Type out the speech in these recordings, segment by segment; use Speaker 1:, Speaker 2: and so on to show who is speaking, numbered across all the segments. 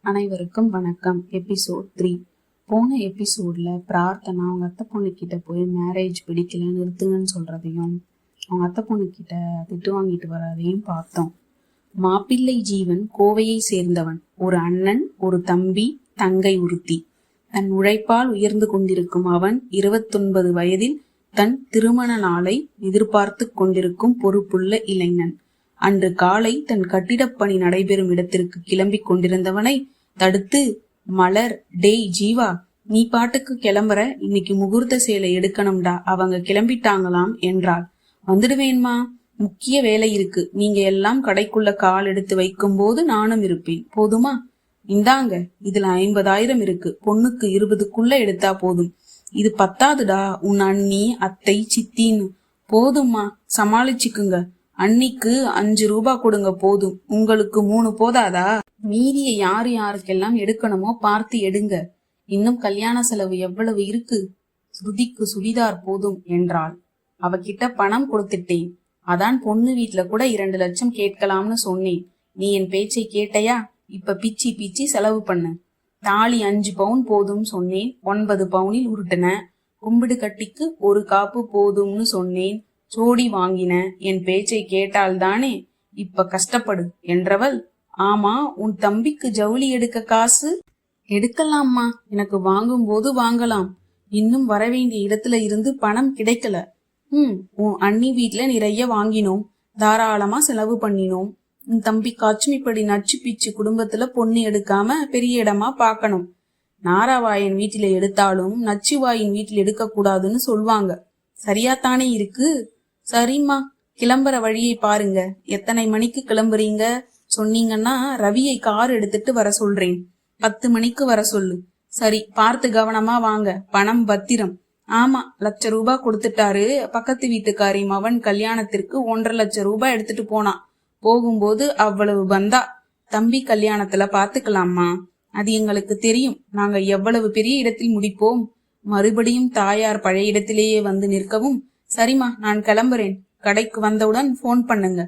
Speaker 1: அனைவருக்கும் வணக்கம். எபிசோட் 3. போன எபிசோட்ல பிரார்த்தனா அவங்க அத்தை பொண்ணு கிட்ட போய் மேரேஜ் பிடிக்கல நிறுத்துங்கன்னு சொல்றதையும் அவங்க அத்தை பொண்ணு கிட்ட திட்டு வாங்கிட்டு வர்றதையும் பார்த்தோம். மாப்பிள்ளை ஜீவன் கோவையை சேர்ந்தவன். ஒரு அண்ணன், ஒரு தம்பி, தங்கை ஒருத்தி. தன் உழைப்பால் உயர்ந்து கொண்டிருக்கும் அவன் 29 வயதில் தன் திருமண நாளை எதிர்பார்த்து கொண்டிருக்கும் பொறுப்புள்ள இளைஞன். அன்று காலை தன் கட்டிடப்பணி நடைபெறும் இடத்திற்கு கிளம்பி கொண்டிருந்தவனை தடுத்து, மலர், டேய் ஜீவா, நீ பாட்டுக்கு கிளம்புற, இன்னைக்கு முகூர்த்த சேலை எடுக்கணும்டா, அவங்க கிளம்பிட்டாங்களாம் என்றாள். வந்துடுவேன்மா, முக்கிய வேலை இருக்கு, நீங்க எல்லாம் கடைக்குள்ள கால் எடுத்து வைக்கும் போது நானும் இருப்பேன், போதுமா? இந்தாங்க, இதுல 50,000 இருக்கு, பொண்ணுக்கு 20க்குள்ள எடுத்தா போதும். இது பத்தாதுடா, உன் அண்ணி, அத்தை, சித்தின்னு. போதும்மா, சமாளிச்சுக்குங்க. அன்னிக்கு 5 ரூபாய் கொடுங்க போதும், உங்களுக்கு 3 போதாதா? மீதியை யாரு யாருக்கெல்லாம் எடுக்கணுமோ பார்த்து எடுங்க. இன்னும் கல்யாண செலவு எவ்வளவு இருக்கு? ஸ்ருதிக்கு சுடிதார் போதும் என்றாள். அவகிட்ட பணம் கொடுத்துட்டேன், அதான் பொண்ணு வீட்டுல கூட 2 லட்சம் கேட்கலாம்னு சொன்னேன். நீ என் பேச்சை கேட்டையா? இப்ப பிச்சி பிச்சி செலவு பண்ணு. தாலி 5 பவுன் போதும் சொன்னேன், 9 பவுனில் உருட்டுன. கும்பிடு கட்டிக்கு 1 காப்பு போதும்னு சொன்னேன், சோடி வாங்கின. என் பேச்சை கேட்டால்தானே? இப்ப கஷ்டப்படு என்றவள், ஆமா, உன் தம்பிக்கு ஜவுளி எடுக்க காசு? எடுக்கலாம்மா, எனக்கு வாங்கும் போது வாங்கலாம். இன்னும் வரவேண்டிய இடத்துல இருந்து பணம் கிடைக்கல. உன் அண்ணி வீட்டுல நிறைய வாங்கினோம், தாராளமா செலவு பண்ணினோம். உன் தம்பி காச்சுமிப்படி நச்சு பிச்சு குடும்பத்துல பொண்ணு எடுக்காம பெரிய இடமா பாக்கணும். நாராவாயன் வீட்டில எடுத்தாலும் நச்சுவாயின் வீட்டில் எடுக்க கூடாதுன்னு சொல்வாங்க. சரியாத்தானே இருக்கு? சரிம்மா, கிளம்புற வழியை பாருங்க. எத்தனை மணிக்கு கிளம்புறீங்க சொன்னீங்கன்னா ரவியை கார் எடுத்துட்டு வர சொல்றேன். 10 மணிக்கு வர சொல்லு. சரி, பார்த்து கவனமா வாங்க. பணம் பத்திரம். ஆமா, 1,00,000 ரூபாய் கொடுத்துட்டாரு. பக்கத்து வீட்டுக்காரி மவன் கல்யாணத்திற்கு 1,50,000 லட்சம் ரூபாய் எடுத்துட்டு போனான். போகும்போது அவ்வளவு பந்தா. தம்பி கல்யாணத்துல பாத்துக்கலாமா? அது எங்களுக்கு தெரியும். நாங்க எவ்வளவு பெரிய இடத்தில் முடிப்போம். மறுபடியும் தாயார் பழைய இடத்திலேயே வந்து நிற்கவும், சரிம்மா, நான் கிளம்புறேன், கடைக்கு வந்தவுடன் போன் பண்ணுங்க.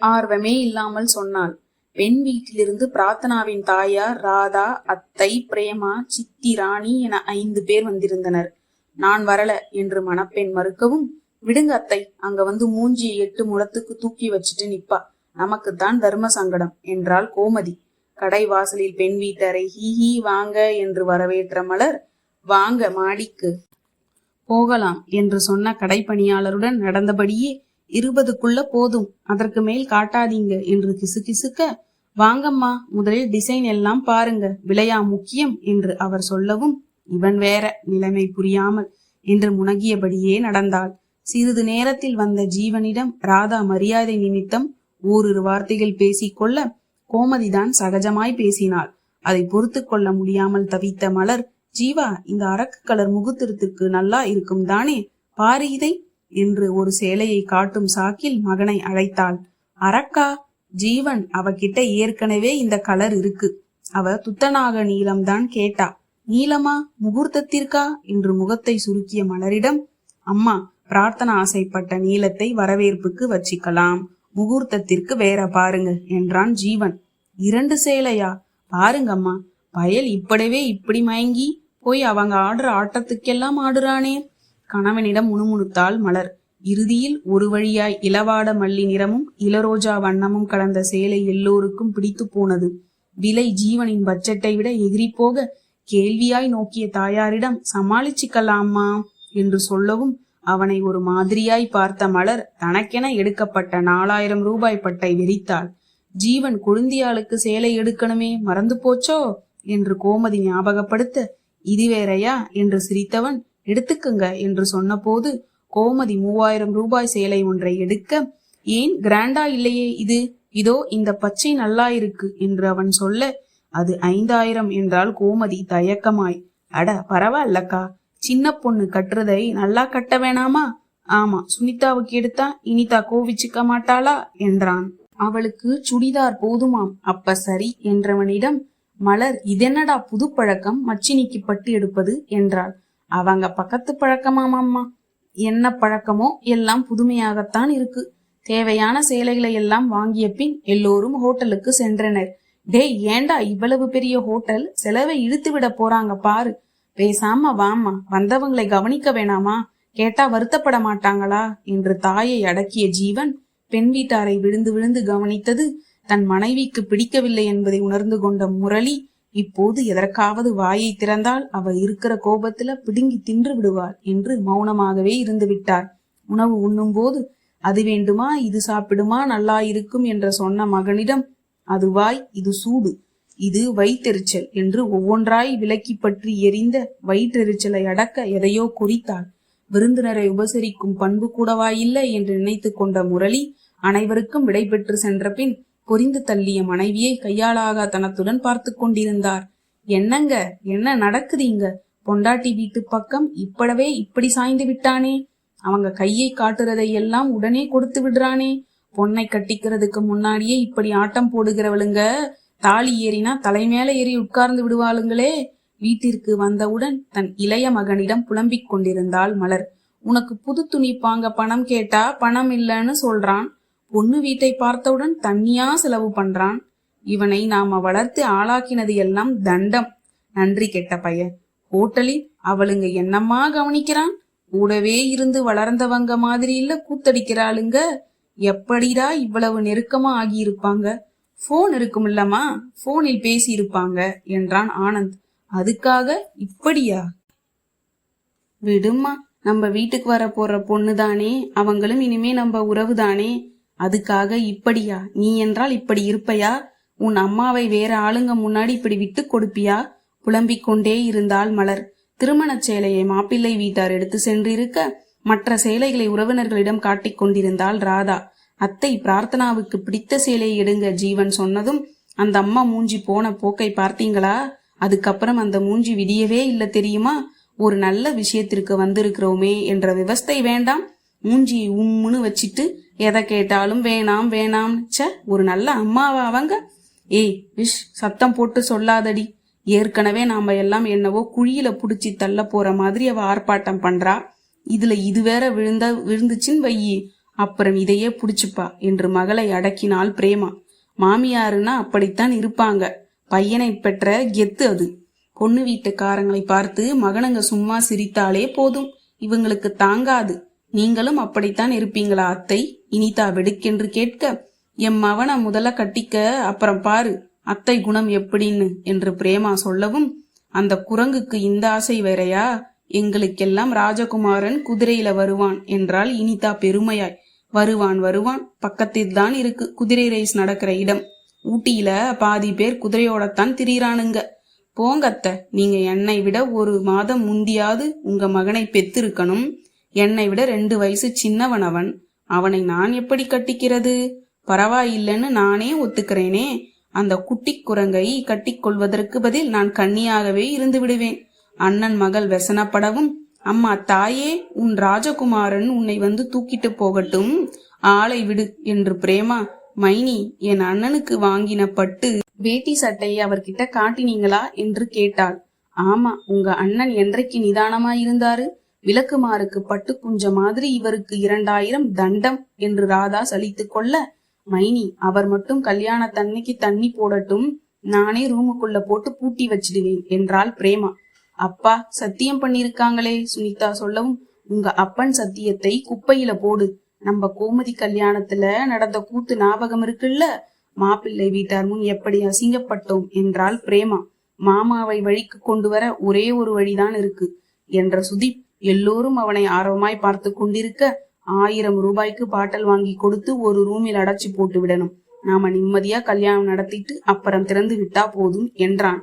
Speaker 1: ஆர்வமே இல்லாமல் சொன்னாள். பெண் வீட்டிலிருந்து பிரார்த்தனாவின் தாயார், ராதா, அத்தை, பிரேமா, சித்தி, ராணி என 5 பேர் வந்திருந்தனர். நான் வரல என்று மணப்பெண் மறுக்கவும், விடுங்க அத்தை, அங்க வந்து மூஞ்சியை 8 முழத்துக்கு தூக்கி வச்சுட்டு நிப்பா, நமக்குத்தான் தர்ம சங்கடம் என்றாள் கோமதி. கடை வாசலில் பெண் வீட்டரை ஹீஹி வாங்க என்று வரவேற்ற மலர், வாங்க மாடிக்கு போகலாம் என்று சொன்ன கடைப்பணியாளருடன் நடந்தபடியே 20க்குள்ள போதும், அதற்கு மேல் காட்டாதீங்க என்று கிசுகிசுக்க, வாங்கம்மா, முதலில் டிசைன் எல்லாம் பாருங்க, விலையா முக்கியம் என்று அவர் சொல்லவும், இவன் வேற நிலைமை புரியாமல் என்று முனகியபடியே நடந்தாள். சிறிது நேரத்தில் வந்த ஜீவனிடம் ராதா மரியாதை நிமித்தம் ஓரிரு வார்த்தைகள் பேசிக்கொள்ள கோமதிதான் சகஜமாய் பேசினாள். அதை பொறுத்து கொள்ள முடியாமல் தவித்த மலர், ஜீவா, இந்த அரக்கு கலர் முகூர்த்தத்திற்கு நல்லா இருக்கும் தானே, பாரு இதை என்று ஒரு சேலையை காட்டும் சாக்கில் மகனை அழைத்தாள். அரக்கா? ஜீவன் அவகிட்ட ஏற்கனவே இந்த கலர் இருக்கு. அவ துத்தநாக நீளம்தான் கேட்டா. நீளமா? முகூர்த்தத்திற்கா என்று முகத்தை சுருக்கிய மலரிடம், அம்மா, பிரார்த்தனா ஆசைப்பட்ட நீளத்தை வரவேற்புக்கு வச்சிக்கலாம், முகூர்த்தத்திற்கு வேற பாருங்க என்றான் ஜீவன். 2 சேலையா? பாருங்கம்மா, பயல் இப்படவே இப்படி மயங்கி போய் அவங்க ஆடுற ஆட்டத்துக்கெல்லாம் ஆடுறானே. கணவனிடம் முணுமுணுத்தாள் மலர். இறுதியில் ஒரு வழியாய் இளவாட மல்லி நிறமும் இளரோஜா வண்ணமும் கலந்த சேலை எல்லோருக்கும் பிடித்து போனது. விலை ஜீவனின் பட்ஜெட்டை விட எகிரி போக கேள்வியாய் நோக்கிய தாயாரிடம், சமாளிச்சுக்கலாமா என்று சொல்லவும் அவனை ஒரு மாதிரியாய் பார்த்த மலர் தனக்கென எடுக்கப்பட்ட 4,000 ரூபாய் பட்டை வெறித்தாள். ஜீவன் கொழுந்தியாளுக்கு சேலை எடுக்கணுமே, மறந்து போச்சோ என்று கோமதி ஞாபகப்படுத்த, இது வேறையா என்று சிரித்தவன், எடுத்துக்குங்க என்று சொன்ன போது கோமதி 3,000 ரூபாய் சேலை ஒன்றை எடுக்க, ஏன் கிராண்டா இல்லையே இது, இதோ இந்த பச்சை நல்லா இருக்கு என்று அவன் சொல்ல, அது 5,000 என்றால் கோமதி தயக்கமாய். அட பரவாயில்லக்கா, சின்ன பொண்ணு கட்டுறதை நல்லா கட்ட வேணாமா? ஆமா, சுனிதாவுக்கு எடுத்தா இனிதா கோவிச்சுக்க மாட்டாளா என்றான். அவளுக்கு சுடிதார் போதுமாம். அப்ப சரி என்றவனிடம், மலர், இதென்னடா புது பழக்கம், மச்சினிக்கு பட்டு எடுப்பது என்றாள். அவங்க பக்கத்து பழக்கமாமாம்மா. என்ன பழக்கமோ எல்லாம் புதுமையாகத்தான் இருக்கு. தேவையான சேலைகளை எல்லாம் வாங்கிய பின் எல்லோரும் ஹோட்டலுக்கு சென்றனர். டேய், ஏண்டா இவ்வளவு பெரிய ஹோட்டல், செலவை இழுத்து விட போறாங்க பாரு. பேசாம வாமா, வந்தவங்களை கவனிக்க வேணாமா, கேட்டா வருத்தப்பட மாட்டாங்களா என்று தாயை அடக்கிய ஜீவன் பெண் வீட்டாரை விழுந்து விழுந்து கவனித்தது தன் மனைவிக்கு பிடிக்கவில்லை என்பதை உணர்ந்து கொண்ட முரளி இப்போது எதற்காவது வாயை திறந்தால் அவ இருக்கிற கோபத்துல பிடுங்கி தின்று விடுவாள் என்று மௌனமாகவே இருந்து விட்டார். உணவு உண்ணும் போது அது வேண்டுமா, இது சாப்பிடுமா, நல்லா இருக்கும் என்ற சொன்ன மகனிடம் அது வாய், இது சூடு, இது வயிற்றெரிச்சல் என்று ஒவ்வொன்றாய் விலக்கி பற்றி எரிந்த வயிற்றெரிச்சலை அடக்க எதையோ குறித்தாள். விருந்தினரை உபசரிக்கும் பண்பு கூடவா இல்லை என்று நினைத்து கொண்ட முரளி அனைவருக்கும் விடை பெற்று சென்ற பின் பொரிந்து தள்ளிய மனைவியை கையாளாக தனத்துடன் பார்த்து கொண்டிருந்தார். என்னங்க, என்ன நடக்குதுங்க? பொண்டாட்டி வீட்டு பக்கம் இப்படவே இப்படி சாய்ந்து விட்டானே, அவங்க கையை காட்டுறதை எல்லாம் உடனே கொடுத்து விடுறானே, பொண்ணை கட்டிக்கிறதுக்கு முன்னாடியே இப்படி ஆட்டம் போடுகிறவளுங்க தாலி ஏறினா தலைமேல ஏறி உட்கார்ந்து விடுவாளுங்களே. வீட்டிற்கு வந்தவுடன் தன் இளைய மகனிடம் புலம்பிக் கொண்டிருந்தாள் மலர். உனக்கு புது துணி பாங்க பணம் கேட்டா பணம் இல்லைன்னு சொல்றான். பொண்ணு வீட்டை பார்த்தவுடன் தண்ணியா செலவு பண்றான். இவனை நாம வளர்த்து ஆளாக்கினது எல்லாம் தண்டம். நன்றி கெட்ட பையன். ஹோட்டலில் அவளுங்க என்னம்மா கவனிக்கிறான். கூடவே இருந்து வளர்ந்தவங்க மாதிரி இல்ல கூத்தடிக்கிறாளுங்க. எப்படிடா இவ்வளவு நெருக்கமா ஆகியிருப்பாங்க? போன் இருக்கும் இல்லம்மா, போனில் பேசி இருப்பாங்க என்றான் ஆனந்த். அதுக்காக இப்படியா? விடுமா, நம்ம வீட்டுக்கு வர போற பொண்ணுதானே, அவங்களும் இனிமே நம்ம உறவுதானே. அதுக்காக இப்படியா? நீ என்றால் இப்படி இருப்பையா? உன் அம்மாவை வேற ஆளுங்க முன்னாடி இப்படி விட்டு கொடுப்பியா? புலம்பிக் கொண்டே இருந்தாள் மலர். திருமண சேலையை மாப்பிள்ளை வீட்டார் எடுத்து சென்றிருக்க மற்ற சேலைகளை உறவினர்களிடம் காட்டிக் கொண்டிருந்தாள் ராதா. அத்தை பிரார்த்தனாவுக்கு பிடித்த சேலையை எடுங்க ஜீவன் சொன்னதும் அந்த அம்மா மூஞ்சி போன போக்கை பார்த்தீங்களா? அதுக்கப்புறம் அந்த மூஞ்சி விடியவே இல்ல தெரியுமா? ஒரு நல்ல விஷயத்திற்கு வந்திருக்கிறோமே என்ற விவஸ்தை வேண்டாம். மூஞ்சி உம்முன்னு வச்சிட்டு எதை கேட்டாலும் வேணாம் வேணாம். ஒரு நல்ல அம்மாவா அவங்க? ஏய் விஷ், சத்தம் போட்டு சொல்லாதடி. ஏற்கனவே நாம எல்லாம் என்னவோ குழியில புடிச்சு தள்ள போற மாதிரி அவ ஆர்ப்பாட்டம் பண்றா. இதுல இது வேற விழுந்துச்சுன்னு வையி, அப்புறம் இதையே புடிச்சுப்பா என்று மகளை அடக்கினாள் பிரேமா. மாமியாருன்னா அப்படித்தான் இருப்பாங்க. பையனை பெற்ற கெத்து அது. பொண்ணு வீட்டுக்காரங்களை பார்த்து மகனுங்க சும்மா சிரித்தாலே போதும், இவங்களுக்கு தாங்காது. நீங்களும் அப்படித்தான் இருப்பீங்களா அத்தை? இனிதா வெடுக்கென்று கேட்க, எம் மவனை முதல்ல கட்டிக்க, அப்புறம் பாரு அத்தை குணம் எப்படின்னு என்று பிரேமா சொல்லவும், அந்த குரங்குக்கு இந்த ஆசை வேறையா? எங்களுக்கெல்லாம் ராஜகுமாரன் குதிரையில வருவான் என்றால் இனிதா பெருமையாய். வருவான் வருவான், பக்கத்தில் தான் இருக்கு குதிரை ரேஸ் நடக்கிற இடம். ஊட்டியில பாதி பேர் குதிரையோடத்தான் திரியிறானுங்க. போங்கத்த, நீங்க என்னை விட ஒரு மாதம் முந்தியாவது உங்க மகனை பெத்திருக்கணும். என்னை விட 2 வயசு சின்னவன் அவன். அவனை நான் எப்படி கட்டிக்கிறது? பரவாயில்லைன்னு நானே ஒத்துக்கிறேனே. அந்த குட்டி குரங்கை கட்டிக்கொள்வதற்கு பதில் நான் கன்னியாகவே இருந்து விடுவேன். அண்ணன் மகள் வெசனப்படவும், அம்மா தாயே, உன் ராஜகுமாரன் உன்னை வந்து தூக்கிட்டு போகட்டும், ஆளை விடு என்று பிரேமா, மைனி, என் அண்ணனுக்கு வாங்கின பட்டு வேட்டி சட்டையை அவர்கிட்ட காட்டினீங்களா என்று கேட்டாள். ஆமா, உங்க அண்ணன் என்றைக்கு நிதானமா இருந்தாரு? விளக்குமாருக்கு பட்டு குஞ்ச மாதிரி இவருக்கு 2000 தண்டம் என்று ராதா சலித்து கொள்ள, மைனி, அவர் மட்டும் கல்யாணத்தன்னைக்கு தண்ணி போடட்டும், நானே ரூமுக்குள்ள போட்டு பூட்டி வச்சிடுவேன் என்றாள் பிரேமா. அப்பா சத்தியம் பண்ணிருக்காங்களே சுனிதா சொல்லவும், உங்க அப்பன் சத்தியத்தை குப்பையில போடு. நம்ம கோமதி கல்யாணத்துல நடந்த கூத்து ஞாபகம் இருக்குல்ல? மாப்பிள்ளை வீட்டார் முன் எப்படி அசிங்கப்பட்டோம் என்றாள் பிரேமா. மாமாவை வழிக்கு கொண்டு வர ஒரே ஒரு வழிதான் இருக்கு என்ற சுதீப் எல்லோரும் அவனை ஆர்வமாய் பார்த்து கொண்டிருக்க, 1000 ரூபாய்க்கு பாட்டல் வாங்கி கொடுத்து ஒரு ரூமில் அடைச்சு போட்டு விடணும். நாம நிம்மதியா கல்யாணம் நடத்திட்டு அப்புறம் திறந்து விட்டா போதும் என்றான்.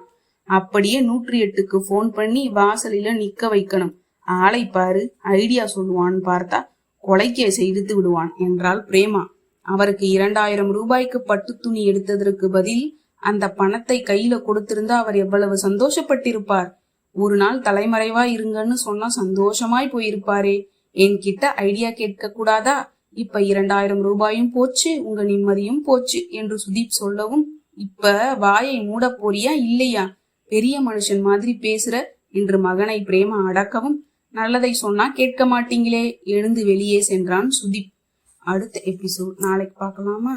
Speaker 1: அப்படியே 108க்கு போன் பண்ணி வாசலில நிக்க வைக்கணும். ஆளை பாரு, ஐடியா சொல்லுவான்னு பார்த்தா கொலைக்கேசை இழுத்து விடுவான் என்றாள் பிரேமா. அவருக்கு 2000 ரூபாய்க்கு பட்டு துணி எடுத்ததற்கு பதில் அந்த பணத்தை கையில கொடுத்திருந்தா அவர் எவ்வளவு சந்தோஷப்பட்டிருப்பார். ஒரு நாள் தலைமறைவா இருங்கன்னு சொன்னா சந்தோஷமாய் போயிருப்பாரே. என்கிட்ட ஐடியா கேட்க கூடாதா? இப்ப 2000 ரூபாயும் போச்சு, உங்க நிம்மதியும் போச்சு என்று சுதீப் சொல்லவும், இப்ப வாயை மூட போறியா இல்லையா? பெரிய மனுஷன் மாதிரி பேசுற என்று மகனை பிரேமா அடக்கவும், நல்லதை சொன்னா கேட்க மாட்டீங்களே, எழுந்து வெளியே சென்றான் சுதீப். அடுத்த எபிசோட் நாளைக்கு பார்க்கலாமா?